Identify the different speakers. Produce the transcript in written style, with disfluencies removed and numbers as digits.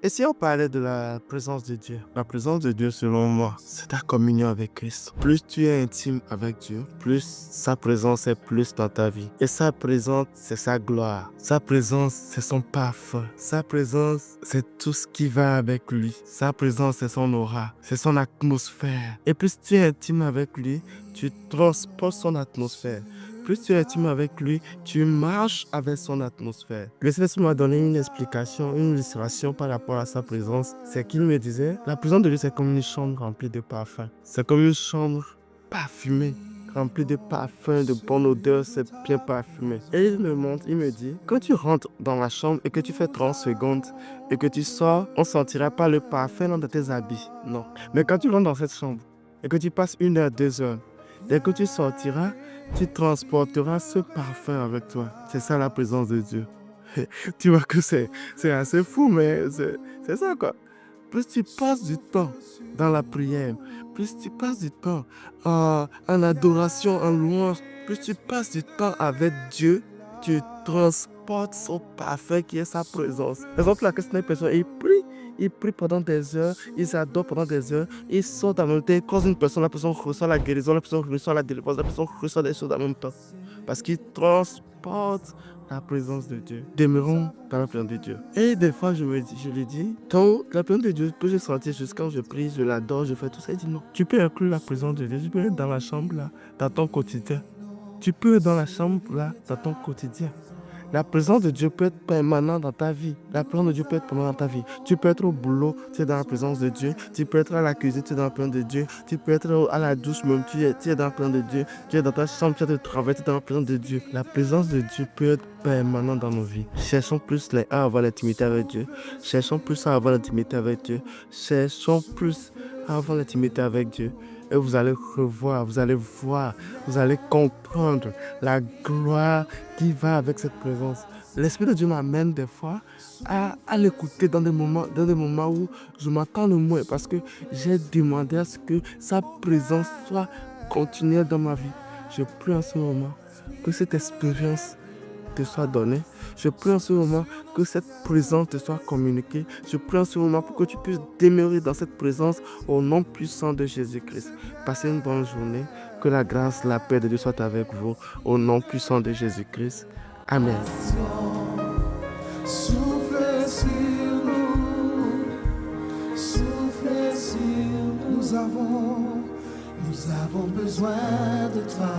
Speaker 1: Et si on parlait de la présence de Dieu? La présence de Dieu, selon moi, c'est ta communion avec Christ. Plus tu es intime avec Dieu, plus sa présence est plus dans ta vie. Et sa présence, c'est sa gloire. Sa présence, c'est son parfum. Sa présence, c'est tout ce qui va avec lui. Sa présence, c'est son aura, c'est son atmosphère. Et plus tu es intime avec lui, tu transportes son atmosphère. Plus tu es intime avec lui, tu marches avec son atmosphère. Le Seigneur m'a donné une explication, une illustration par rapport à sa présence. C'est qu'il me disait, la présence de Dieu, c'est comme une chambre remplie de parfums. C'est comme une chambre parfumée, remplie de parfums, de bonne odeur, c'est bien parfumé. Et il me montre, il me dit, quand tu rentres dans la chambre et que tu fais 30 secondes et que tu sors, on ne sentira pas le parfum dans tes habits. Non. Mais quand tu rentres dans cette chambre et que tu passes 1 heure, 2 heures, dès que tu sortiras, tu transporteras ce parfum avec toi. C'est ça la présence de Dieu. Tu vois que c'est assez fou, mais c'est ça quoi. Plus tu passes du temps dans la prière, plus tu passes du temps en adoration, en louange, plus tu passes du temps avec Dieu, tu transportes son parfum qui est sa présence. Par exemple, la personne il prie pendant des heures, il s'adore pendant des heures, il sort en même temps, il cause une personne, la personne reçoit la guérison, la personne reçoit la délivrance, la personne reçoit des choses en même temps. Parce qu'il transporte la présence de Dieu. Demeurons dans la présence de Dieu. Et des fois, je lui dis, la présence de Dieu peut se sentir jusqu'à quand je prie, je l'adore, je fais tout ça. Il dit non. Tu peux inclure la présence de Dieu, tu peux être dans la chambre là, dans ton quotidien. Tu peux être dans la chambre là, dans ton quotidien. La présence de Dieu peut être permanente dans ta vie. La présence de Dieu peut être permanente dans ta vie. Tu peux être au boulot, tu es dans la présence de Dieu. Tu peux être à la cuisine, tu es dans la présence de Dieu. Tu peux être à la douche même, tu es dans la présence de Dieu. Tu es dans ta chambre, tu es de travail, tu es dans la présence de Dieu. La présence de Dieu peut être permanente dans nos vies. Cherchons plus à avoir l'intimité avec Dieu. Cherchons plus à avoir l'intimité avec Dieu. Cherchons plus à avoir l'intimité avec Dieu. Et vous allez revoir, vous allez voir, vous allez comprendre la gloire qui va avec cette présence. L'Esprit de Dieu m'amène des fois à l'écouter dans des moments où je m'attends le moins parce que j'ai demandé à ce que sa présence soit continuelle dans ma vie. Je prie en ce moment que cette expérience te soit donnée. Je prie en ce moment que cette présence te soit communiquée. Je prie en ce moment pour que tu puisses demeurer dans cette présence au nom puissant de Jésus-Christ. Passez une bonne journée. Que la grâce, la paix de Dieu soit avec vous au nom puissant de Jésus-Christ. Amen.
Speaker 2: Souffle sur nous, souffle sur nous. Nous avons besoin de toi.